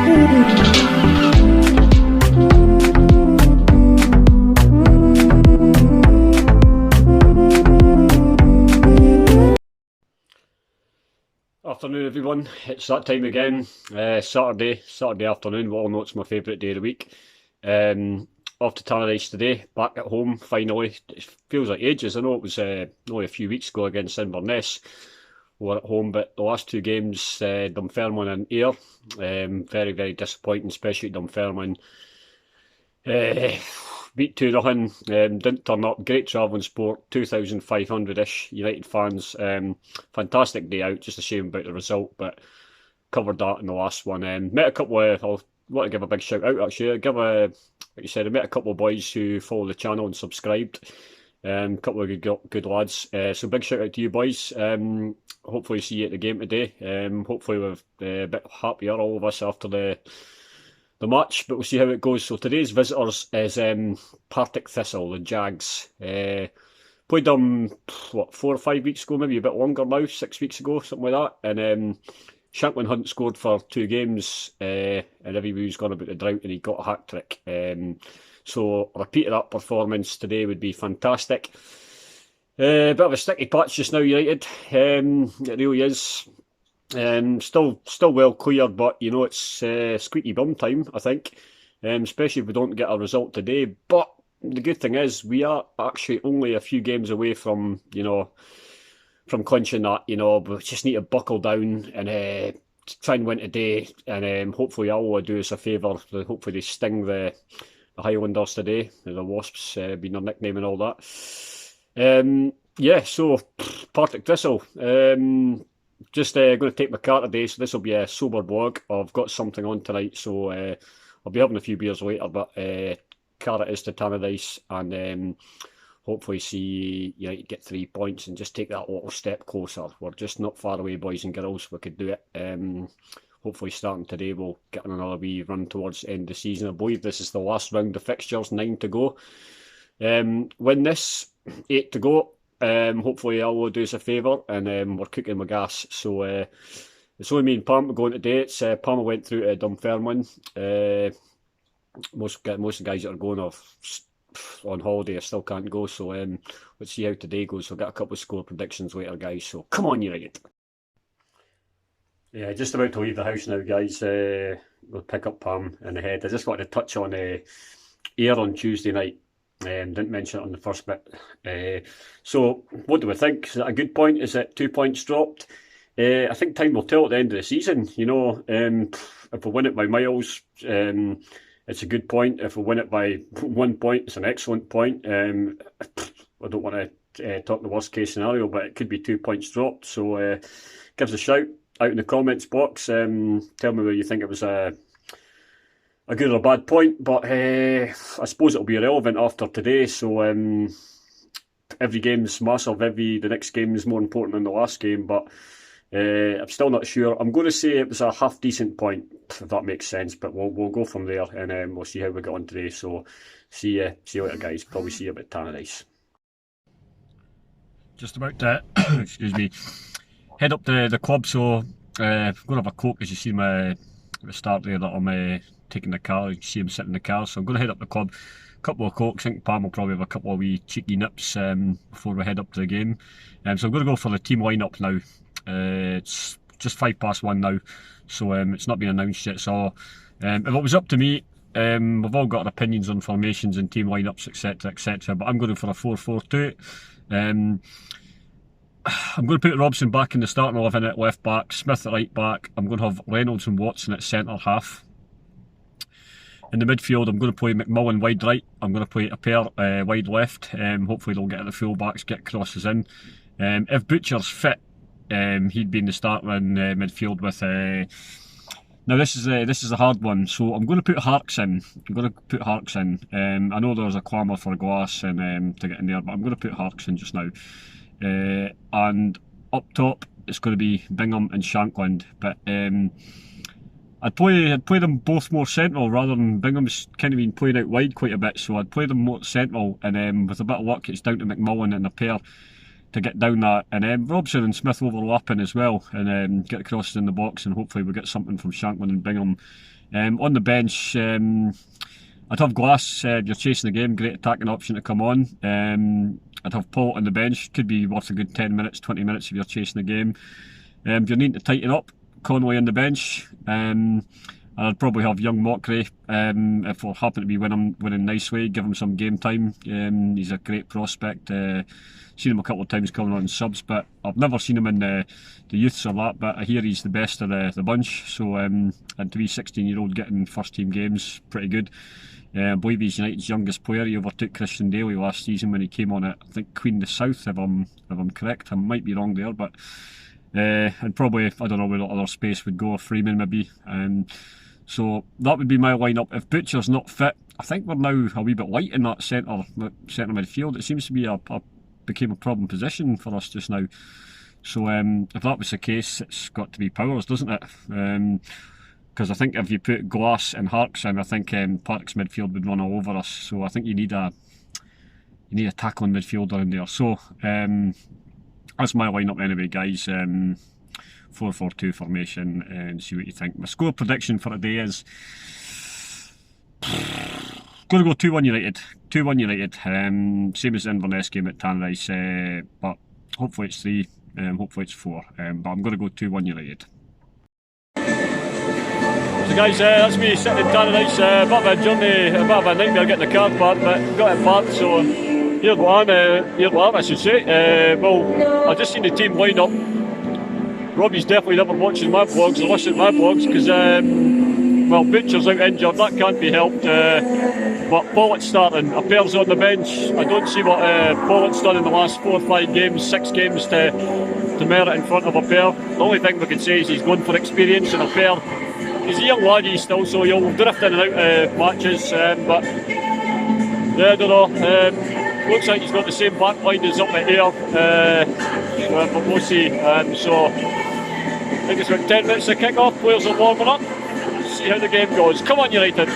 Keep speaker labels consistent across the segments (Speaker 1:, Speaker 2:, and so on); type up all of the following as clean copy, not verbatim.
Speaker 1: Afternoon everyone, it's that time again, Saturday afternoon. We all know it's my favourite day of the week. Off to Tannadice today, back at home finally. It feels like ages. I know it was only a few weeks ago against Inverness we were at home, but the last two games, Dunfermline and Ayr, very, very disappointing, especially Dunfermline. Beat 2-0, didn't turn up. Great travelling sport, 2,500-ish United fans. Fantastic day out, just a shame about the result, but covered that in the last one. Met a couple of, I want to give a big shout out actually. Like you said, I met a couple of boys who follow the channel and subscribed. A couple of good lads. So big shout out to you boys. Hopefully see you at the game today. Hopefully we're a bit happier, all of us, after the match, but we'll see how it goes. So today's visitors is Partick Thistle, the Jags. Played them, 4 or 5 weeks ago, maybe a bit longer now, 6 weeks ago, something like that. And Shankland hadn't scored for 2 games, and everybody was going about the drought, and he got a hat-trick. So a repeat of that performance today would be fantastic. Bit of a sticky patch just now, United. It really is. Still well cleared, but you know, it's squeaky bum time, I think. Especially if we don't get a result today. But the good thing is we are actually only a few games away from, from clinching that. We just need to buckle down and try and win today, and hopefully Alloa do us a favour. Hopefully they sting the Highlanders today, the Wasps being their nickname and all that. So Partick Thistle. Just going to take my car today, so this will be a sober vlog. I've got something on tonight, so I'll be having a few beers later, but car it is to Tannadice, and hopefully see United get 3 points and just take that little step closer. We're just not far away, boys and girls. We could do it. Hopefully starting today we'll get on another wee run towards the end of the season. I believe this is the last round of fixtures, 9 to go. Win this, 8 to go. Hopefully Alloa do us a favour, and we're cooking with gas. So it's only me and Pam going today. It's Pam went through to Dunfermline. Most of the guys that are going on holiday still can't go. So let's see how today goes. We'll get a couple of score predictions later, guys. So come on, United. Yeah, just about to leave the house now, guys. We'll pick up Pam in the head. I just wanted to touch on Ayr on Tuesday night. Didn't mention it on the first bit. So what do we think? Is that a good point? Is it 2 points dropped? I think time will tell at the end of the season. If we win it by miles, it's a good point. If we win it by 1 point, it's an excellent point. I don't want to talk the worst case scenario, but it could be 2 points dropped. So give us a shout out in the comments box. Tell me whether you think it was a good or a bad point, but I suppose it'll be irrelevant after today. So every game's massive. The next game is more important than the last game, but I'm still not sure. I'm going to say it was a half decent point, if that makes sense. But we'll go from there, and we'll see how we get on today. So see you later, guys. Probably see you about Tannadice. Just about to excuse me, head up to the club. So I'm going to have a coke, as you see at the start there, that I'm taking the car. You can see him sitting in the car, so I'm going to head up the club. A couple of cokes. I think Pam will probably have a couple of wee cheeky nips before we head up to the game. So I'm going to go for the team lineup now. It's just 1:05 now, so it's not been announced yet. So if it was up to me, we've all got our opinions on formations and team lineups, etc, etc. But I'm going for a 4-4-2. I'm going to put Robson back in the starting 11 at left back, Smith at right back. I'm going to have Reynolds and Watson at centre half. In the midfield, I'm going to play McMullen wide right. I'm going to play a pair wide left. Hopefully they'll get at the full backs, get crosses in. If Butcher's fit, he'd be in the starting midfield with. Now this is a hard one, so I'm going to put Harkes in. I know there's a clamour for Glass and to get in there, but I'm going to put Harkes in just now. And up top, it's going to be Bingham and Shankland, but I'd play them both more central rather than Bingham's kind of been playing out wide quite a bit, so I'd play them more central, and with a bit of luck it's down to McMullen and a pair to get down that, and Robson and Smith overlapping as well, and get the crosses in the box, and hopefully we get something from Shankland and Bingham On the bench, I'd have Glass. If you're chasing the game, great attacking option to come on. I'd have Paul on the bench. Could be worth a good 10 minutes, 20 minutes if you're chasing the game. If you're needing to tighten up, Conway on the bench. And I'd probably have young Mockery if we happen to be winning nicely. Give him some game time. He's a great prospect. Seen him a couple of times coming on subs, but I've never seen him in the youths or that. But I hear he's the best of the bunch. So and to be 16-year-old getting first team games, pretty good. I believe he's United's youngest player. He overtook Christian Daly last season when he came on at, I think, Queen of the South, if I'm correct. I might be wrong there, but and probably, I don't know where the other space would go, Freeman maybe. So that would be my lineup. If Butcher's not fit, I think we're now a wee bit light in that centre midfield. It seems to be became a problem position for us just now. So if that was the case, it's got to be Powers, doesn't it? Because I think if you put Glass and Harkes in, I think Park's midfield would run all over us. So I think you need a tackling midfielder in there. So that's my lineup anyway, guys. 4-4-2 formation, and see what you think. My score prediction for today is going to go 2-1 United. 2-1 United. Same as the Inverness game at Tannadice, but hopefully it's 3. Hopefully it's 4. But I'm going to go 2-1 United. So guys, that's me sitting in Tannadice. A bit of a journey, a bit of a nightmare getting the car parked, but got it parked, so here we are, I should say. Well, I've just seen the team line up. Robbie's definitely never watching my vlogs or listening to my vlogs because, well, Butcher's out injured, that can't be helped. But Pollock's starting, Appel's on the bench. I don't see what Pollock's done in the last 4 or 5 games, 6 games to merit in front of Appel. The only thing we can say is he's going for experience, and Appel, he's a young laddie still, so he'll drift in and out of matches. But yeah, I don't know. Looks like he's got the same back line as up at Ayr, but we'll see. So I think it's about 10 minutes to kick off. Players are warming up. See how the game goes. Come on, United.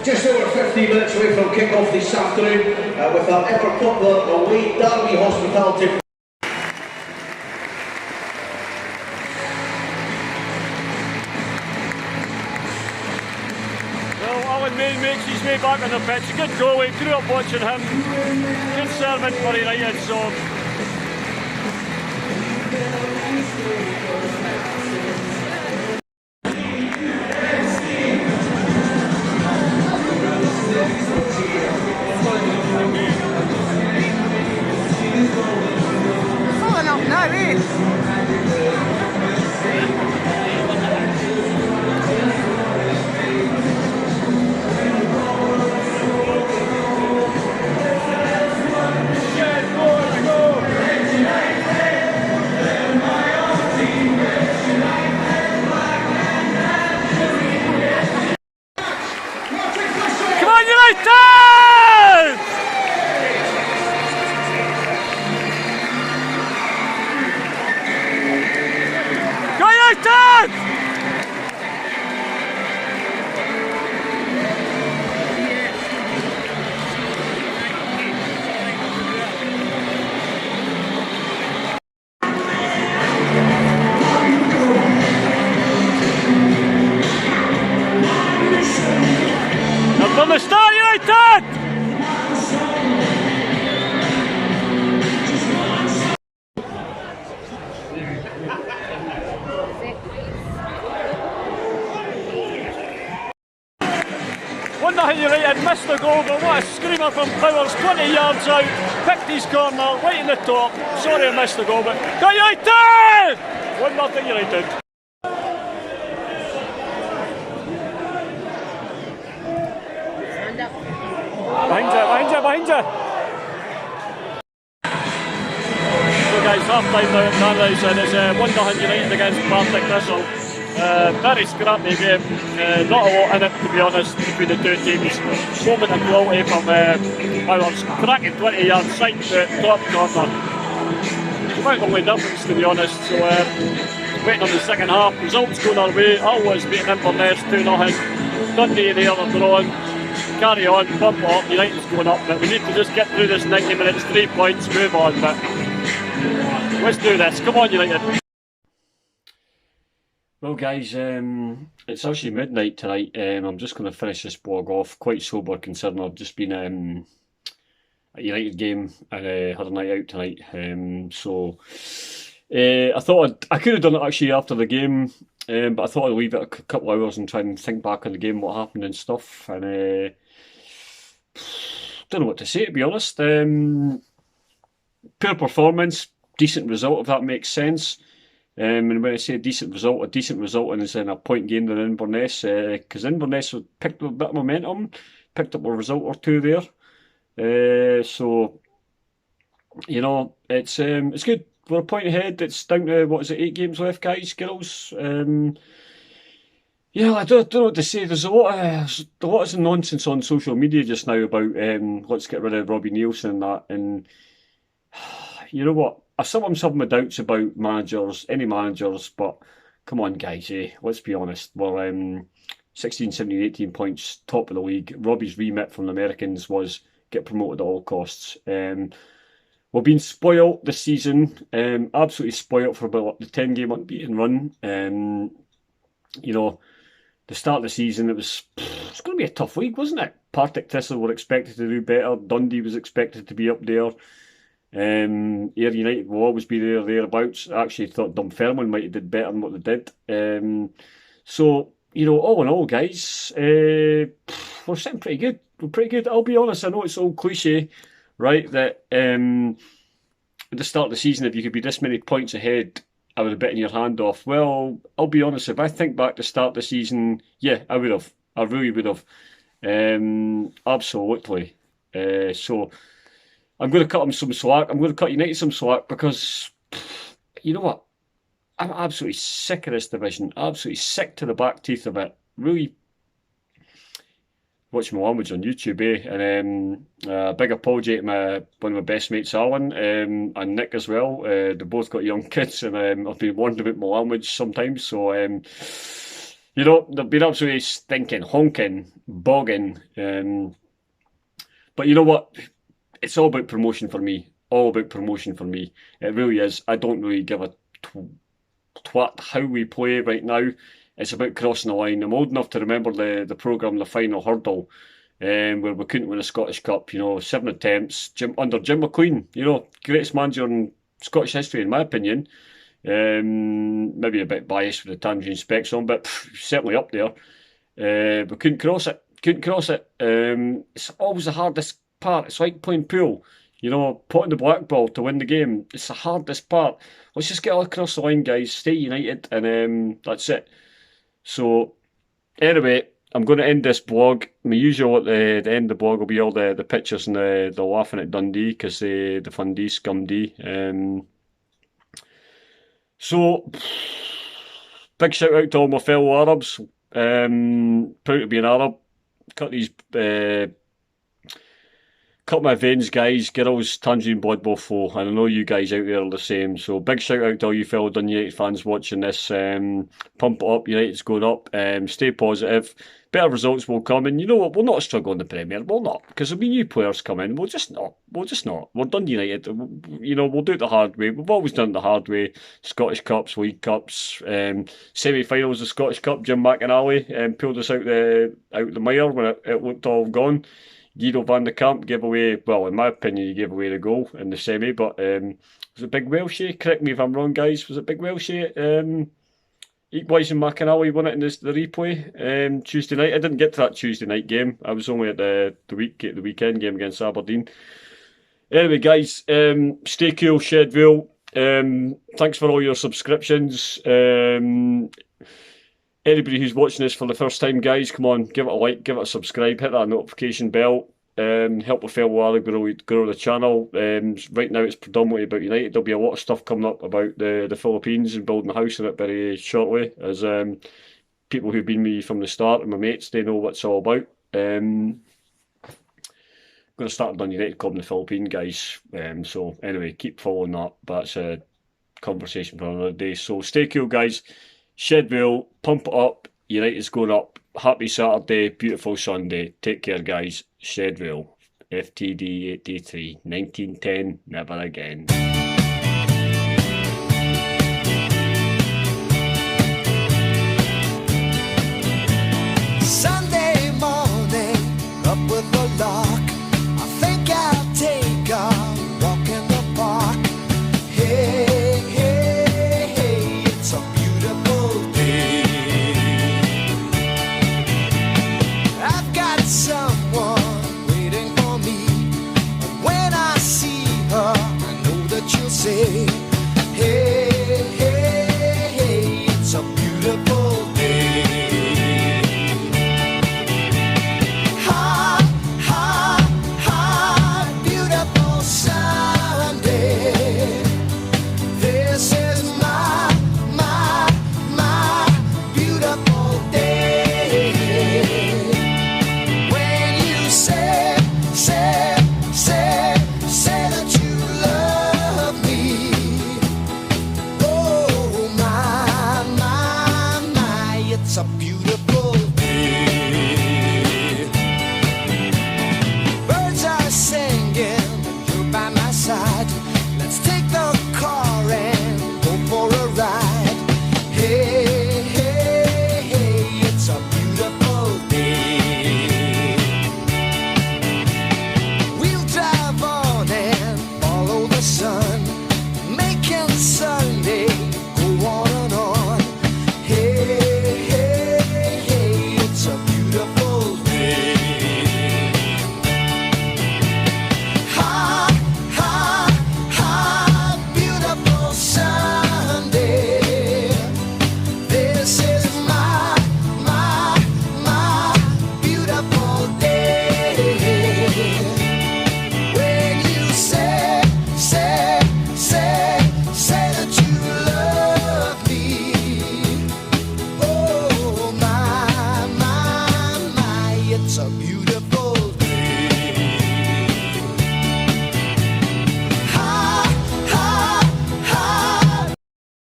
Speaker 2: Just over 15 minutes away from kick-off this afternoon with our ever popular away Derby hospitality.
Speaker 1: Well, Alan Main makes his way back on the pitch. A good goalie, grew up watching him. Good servant for United, so...
Speaker 3: Falling off now, eh? From the start, United! United missed the goal, but what a screamer from Powers, 20 yards out, picked his corner, right in the top. Sorry I missed the goal, but go United! 1-0 United. Behind you. So guys, half time now at Tannadice, and it's 1-0 United against Partick Thistle. Very scrappy game, not a lot in it to be honest between the two teams. Moment of quality from Powers, cracking 20 yards side to top corner. It's about the only difference to be honest, so waiting on the second half. Results going our way. Always beating Inverness 2-0. Dundee they are drawing. Carry on, bump it up. United's going up, but we need to just get through this 90 minutes, 3 points, move on. But let's do this. Come on, United.
Speaker 1: Well, guys, it's actually midnight tonight. I'm just going to finish this blog off. Quite sober considering I've just been at a United game and had a night out tonight. I thought I could have done it actually after the game, but I thought I'd leave it a couple of hours and try and think back on the game, what happened and stuff. And don't know what to say, to be honest. Poor performance, decent result, if that makes sense. And when I say a decent result is in a point game than Inverness, because Inverness picked up a bit of momentum, picked up a result or two there. So, you know, it's good. We're a point ahead. It's down to, 8 games left, guys, girls. Yeah, I don't know what to say. There's a lot of nonsense on social media just now about let's get rid of Robbie Nielsen and that. And you know what? I sometimes have my doubts about managers, any managers, but come on, guys, let's be honest. We're 16, 17, 18 points, top of the league. Robbie's remit from the Americans was get promoted at all costs. We've been spoilt this season, absolutely spoilt for about the 10-game unbeaten run. You know, the start of the season, it's going to be a tough week, wasn't it? Partick Thistle were expected to do better. Dundee was expected to be up there. Ayr United will always be thereabouts. I actually thought Dunfermline might have did better than what they did. So, you know, all in all, guys, we're sitting pretty good. We're pretty good. I'll be honest, I know it's all cliche, right, that at the start of the season, if you could be this many points ahead, I would have bitten your hand off. Well, I'll be honest, if I think back to the start of the season, yeah, I would have. I really would have. Absolutely. So I'm going to cut them some slack. I'm going to cut United some slack because, you know what? I'm absolutely sick of this division. Absolutely sick to the back teeth of it. Really watch my language on YouTube, And big apology to one of my best mates, Alan, and Nick as well. They both got young kids, and I've been warned about my language sometimes. So, you know, they've been absolutely stinking, honking, bogging. But you know what? It's all about promotion for me. All about promotion for me. It really is. I don't really give a twat how we play right now. It's about crossing the line. I'm old enough to remember the programme, The Final Hurdle, where we couldn't win a Scottish Cup. You know, 7 attempts under Jim McLean. You know, greatest manager in Scottish history, in my opinion. Maybe a bit biased with the Tangerine specs on, but certainly up there. We couldn't cross it. It's always the hardest part. It's like playing pool. You know, putting the black ball to win the game. It's the hardest part. Let's just get all across the line, guys. Stay united, and that's it. So, anyway, I'm going to end this blog. My usual at the end of the blog will be all the pictures and the laughing at Dundee because the Fundee scumdee. So, big shout out to all my fellow Arabs. Proud to be an Arab. Cut my veins, guys. Girls, Tangerine blood will flow. And I know you guys out there are the same. So big shout out to all you fellow Dundee United fans watching this. Pump it up. United's going up. Stay positive. Better results will come. And you know what? We'll not struggle in the Premier. We'll not. Because there'll be new players coming. We'll just not. We're Dundee United. You know, we'll do it the hard way. We've always done it the hard way. Scottish Cups, League Cups, semi-finals of Scottish Cup. Jim McInally pulled us out the mire when it looked all gone. Guido van de Kamp gave away, well, in my opinion, he gave away the goal in the semi, but was it Big Welshie? Correct me if I'm wrong, guys. Was it Big Welshie? Equalising McInally won it in the replay Tuesday night. I didn't get to that Tuesday night game. I was only at the weekend game against Aberdeen. Anyway, guys, stay cool, Shedville. Thanks for all your subscriptions. Anybody who's watching this for the first time, guys, come on, give it a like, give it a subscribe, hit that notification bell, help a fellow Arab grow the channel. Right now it's predominantly about United. There'll be a lot of stuff coming up about the Philippines and building a house in it very shortly, as people who've been with me from the start and my mates, they know what it's all about. I'm going to start a Dundee United Club in the Philippines, guys. So anyway, keep following that. But conversation for another day. So stay cool, guys. Shedville, pump it up. United's going up. Happy Saturday, beautiful Sunday. Take care, guys. Shedville, FTD 83, 1910, never again.
Speaker 4: Sunday morning, up with the lark. I think I'll take a walk in the park. Hey, hey, hey, it's a beautiful day. I've got someone waiting for me. And when I see her, I know that she'll say, hey, hey, hey, it's a beautiful day. It's a beautiful